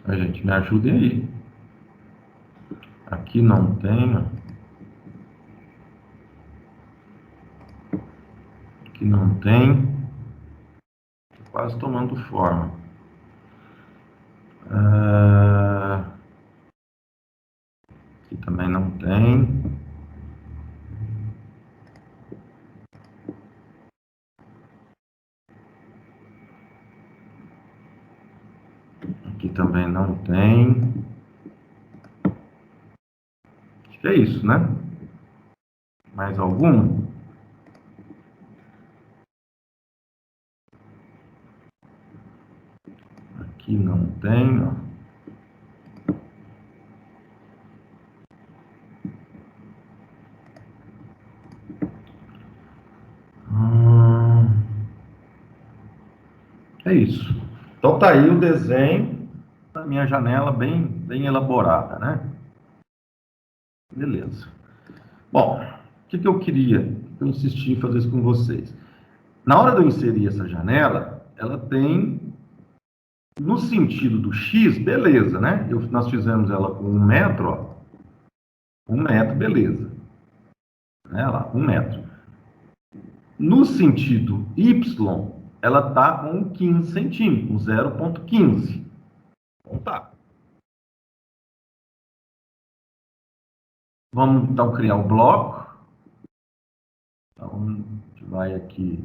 A gente, me ajudem aí. Aqui não tem. Aqui Aqui não tem. Tô quase tomando forma. Aqui também não tem. Aqui também não tem. Acho que é isso, né? Mais algum? Aqui não tem, ó. É isso. Então tá aí o desenho da minha janela bem elaborada, né? Beleza. Bom, o que eu queria? Eu insisti em fazer isso com vocês. Na hora de eu inserir essa janela, ela tem, no sentido do X, beleza, né? Nós fizemos ela com 1 metro, ó. 1 metro, beleza. Né? Lá, 1 metro. No sentido Y, ela está com 15 centímetros, com 0,15. Então tá. Vamos então criar o bloco. Então, a gente vai aqui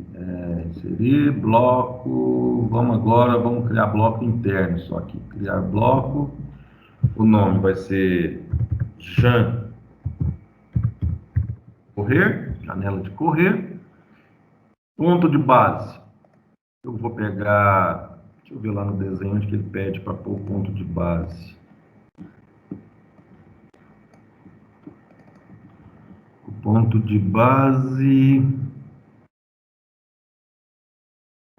inserir bloco. Vamos criar bloco interno só aqui. Criar bloco. O nome vai ser correr, janela de correr. Ponto de base. Eu vou pegar, deixa eu ver lá no desenho onde que ele pede para pôr o ponto de base. O ponto de base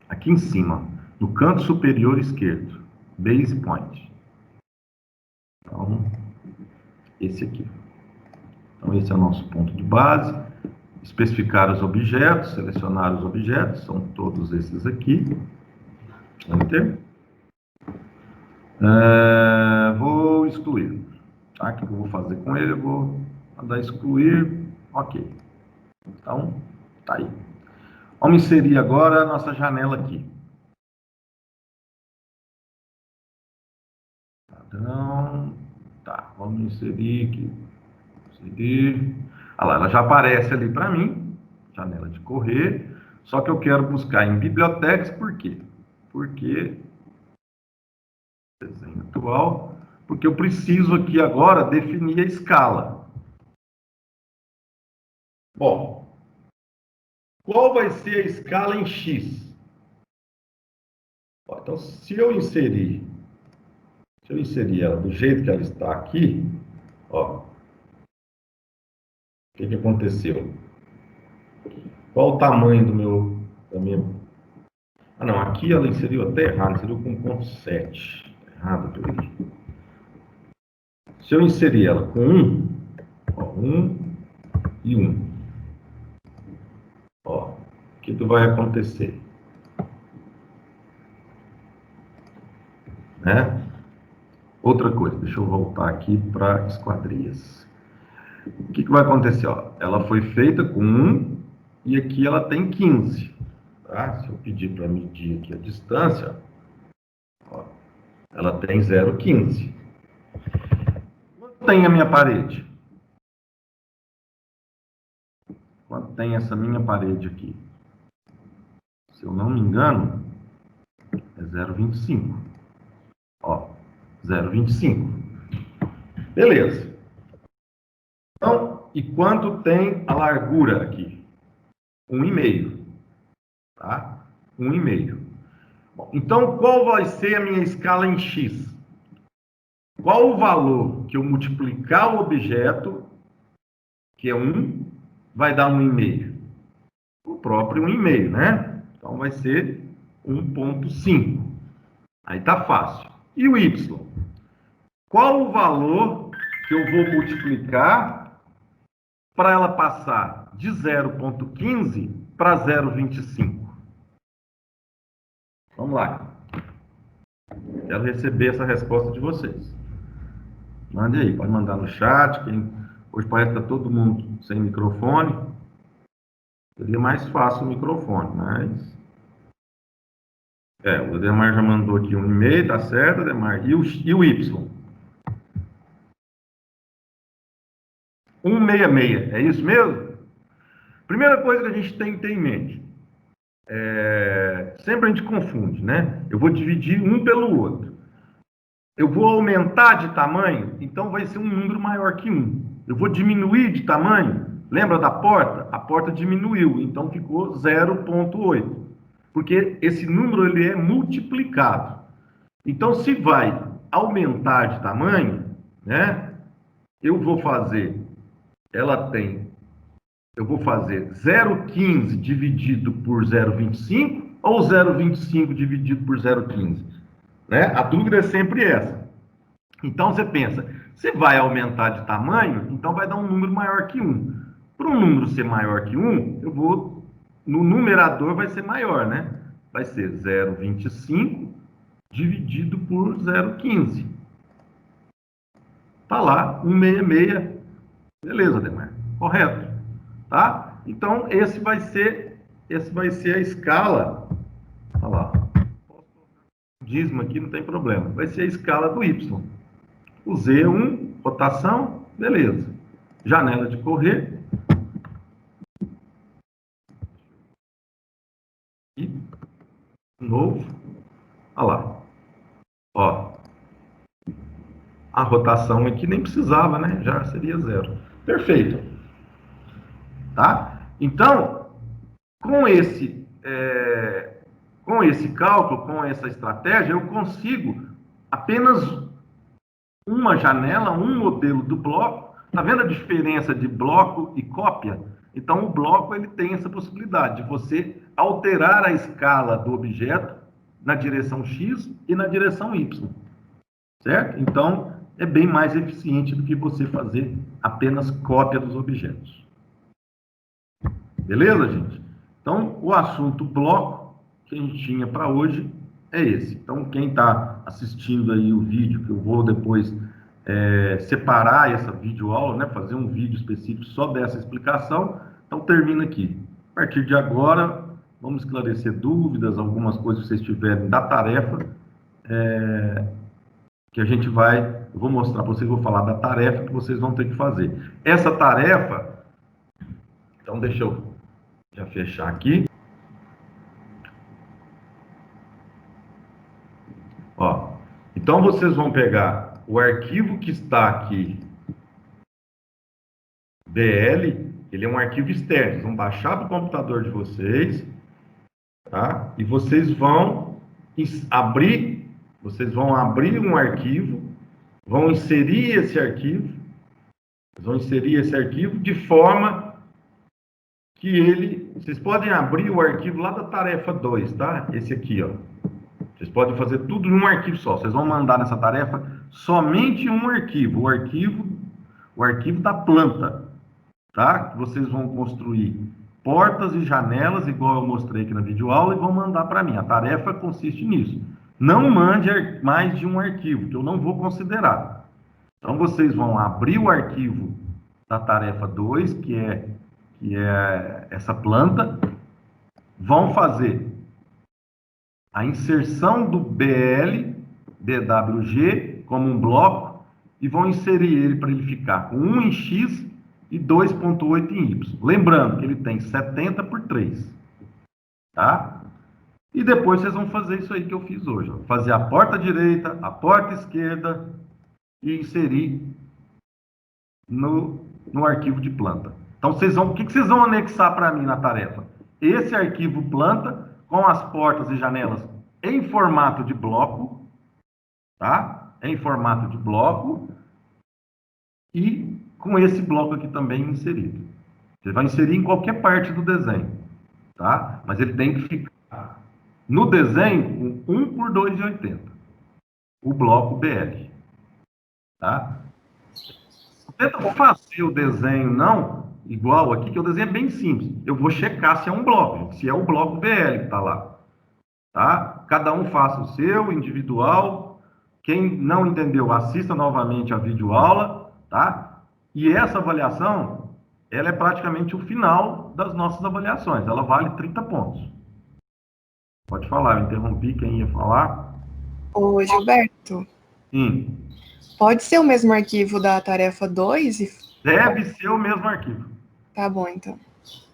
aqui em cima, no canto superior esquerdo, base point. Então, esse aqui. Então, esse é o nosso ponto de base. Especificar os objetos, selecionar os objetos, são todos esses aqui. Enter. Vou excluir. Tá? O que eu vou fazer com ele? Eu vou mandar excluir. Ok. Então, tá aí. Vamos inserir agora a nossa janela aqui. Padrão. Tá, vamos inserir aqui. Inserir. Olha lá, ela já aparece ali para mim. Janela de correr. Só que eu quero buscar em bibliotecas, por quê? Porque desenho atual, porque eu preciso aqui agora definir a escala. Bom, qual vai ser a escala em X? Então, se eu inserir ela do jeito que ela está aqui, ó, o que aconteceu? Qual o tamanho da minha... Ah, não, aqui ela inseriu até errado, inseriu com 1,7. Errado, peraí. Se eu inserir ela com 1, ó, 1 e 1, ó, o que vai acontecer? Né? Outra coisa, deixa eu voltar aqui para esquadrias. O que vai acontecer? Ó? Ela foi feita com 1 e aqui ela tem 15. Tá? Se eu pedir para medir aqui a distância, ó, ela tem 0,15. Quanto tem a minha parede? Quanto tem essa minha parede aqui? Se eu não me engano, é 0,25. Ó, 0,25. Beleza. Então, e quanto tem a largura aqui? 1,5. Tá? 1,5. Bom, então, qual vai ser a minha escala em X? Qual o valor que eu multiplicar o objeto, que é 1, vai dar 1,5? O próprio 1,5, né? Então, vai ser 1,5. Aí tá fácil. E o Y? Qual o valor que eu vou multiplicar para ela passar de 0,15 para 0,25? Vamos lá. Quero receber essa resposta de vocês. Mande aí, pode mandar no chat. Hoje parece que está todo mundo sem microfone. Seria mais fácil o microfone, mas... o Ademar já mandou aqui um e-mail, tá certo, Ademar? E o Y? 166, é isso mesmo? Primeira coisa que a gente tem que ter em mente, sempre a gente confunde, né? Eu vou dividir um pelo outro. Eu vou aumentar de tamanho, então vai ser um número maior que 1. Eu vou diminuir de tamanho, lembra da porta? A porta diminuiu, então ficou 0,8. Porque esse número ele é multiplicado. Então, se vai aumentar de tamanho, né? Eu vou fazer, eu vou fazer 0,15 dividido por 0,25 ou 0,25 dividido por 0,15, né? A dúvida é sempre essa. Então, você pensa, se vai aumentar de tamanho, então vai dar um número maior que 1. Para um número ser maior que 1, no numerador vai ser maior, né? Vai ser 0,25 dividido por 0,15. Tá lá, 166. Beleza, Ademar. Correto. Tá? Então, esse vai ser a escala. Olha lá. Dízimo aqui, não tem problema. Vai ser a escala do Y. O Z1, rotação, beleza. Janela de correr. E, novo. Olha lá. Ó. A rotação aqui nem precisava, né? Já seria 0. Perfeito. Tá? Então, com esse cálculo, com essa estratégia, eu consigo apenas uma janela, um modelo do bloco. Tá vendo a diferença de bloco e cópia? Então, o bloco ele tem essa possibilidade de você alterar a escala do objeto na direção X e na direção Y. Certo? Então, é bem mais eficiente do que você fazer apenas cópia dos objetos. Beleza, gente? Então, o assunto bloco que a gente tinha para hoje é esse. Então, quem está assistindo aí o vídeo, que eu vou depois separar essa videoaula, né, fazer um vídeo específico só dessa explicação, então termina aqui. A partir de agora, vamos esclarecer dúvidas, algumas coisas que vocês tiverem da tarefa, que a gente eu vou mostrar para vocês, vou falar da tarefa que vocês vão ter que fazer. Essa tarefa, então deixa eu já fechar aqui. Ó, então vocês vão pegar o arquivo que está aqui, BL, ele é um arquivo externo, vocês vão baixar para o computador de vocês, tá? E vocês vão abrir um arquivo, vão inserir esse arquivo, de forma que vocês podem abrir o arquivo lá da tarefa 2, tá? Esse aqui, ó. Vocês podem fazer tudo em um arquivo só. Vocês vão mandar nessa tarefa somente um arquivo, o arquivo da planta, tá? Vocês vão construir portas e janelas, igual eu mostrei aqui na videoaula, e vão mandar para mim. A tarefa consiste nisso. Não mande mais de um arquivo, que eu não vou considerar. Então, vocês vão abrir o arquivo da tarefa 2, que é essa planta, vão fazer a inserção do BWG como um bloco e vão inserir ele para ele ficar com 1 em X e 2,8 em Y. Lembrando que ele tem 70 por 3. Tá? E depois vocês vão fazer isso aí que eu fiz hoje. Ó. Fazer a porta direita, a porta esquerda e inserir no arquivo de planta. Então, o que vocês vão anexar para mim na tarefa? Esse arquivo planta com as portas e janelas em formato de bloco, tá? Em formato de bloco e com esse bloco aqui também inserido. Você vai inserir em qualquer parte do desenho, tá? Mas ele tem que ficar no desenho com 1 por 2,80. O bloco BL, tá? Tenta fazer o desenho não igual aqui, que o desenho é bem simples. Eu vou checar se é um bloco, se é o bloco BL que está lá. Tá? Cada um faça o seu, individual. Quem não entendeu, assista novamente a videoaula. Tá? E essa avaliação, ela é praticamente o final das nossas avaliações. Ela vale 30 pontos. Pode falar, eu interrompi quem ia falar. Ô, Gilberto, Sim, pode ser o mesmo arquivo da tarefa 2? deve ser o mesmo arquivo. Tá bom, então.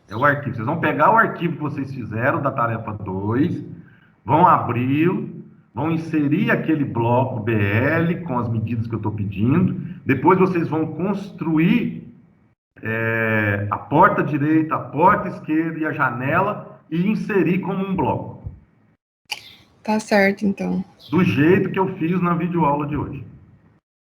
É o arquivo. Vocês vão pegar o arquivo que vocês fizeram da tarefa 2, vão abrir, vão inserir aquele bloco BL com as medidas que eu estou pedindo. Depois vocês vão construir a porta direita, a porta esquerda e a janela e inserir como um bloco. Tá certo, então. Do jeito que eu fiz na videoaula de hoje.